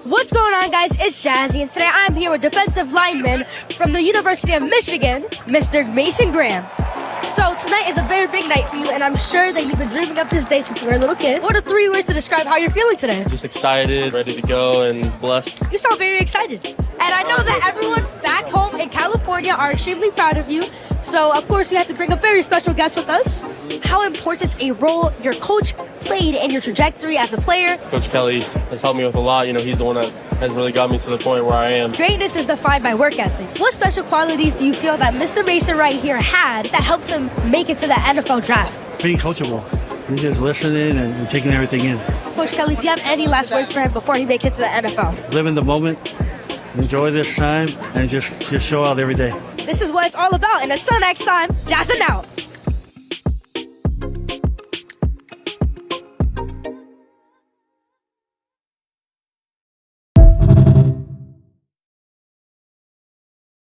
What's going on, guys? It's Jazzy, and today I'm here with defensive lineman from the University of Michigan, Mr. Mason Graham. So tonight is a very big night for you, and I'm sure that you've been dreaming up this day since you were a little kid. What are 3 words to describe how you're feeling today? Just excited, ready to go, and blessed. You sound very excited. And I know that everyone back home in California are extremely proud of you. So, of course, we have to bring a very special guest with us. How important a role your coach played in your trajectory as a player. Coach Kelly has helped me with a lot. You know, he's the one that has really got me to the point where I am. Greatness is defined by work ethic. What special qualities do you feel that Mr. Mason right here had that helped him make it to the NFL draft? Being coachable and just listening and taking everything in. Coach Kelly, do you have any last words for him before he makes it to the NFL? Live in the moment, enjoy this time, and just show out every day. This is what it's all about, and until next time, Jazz and out.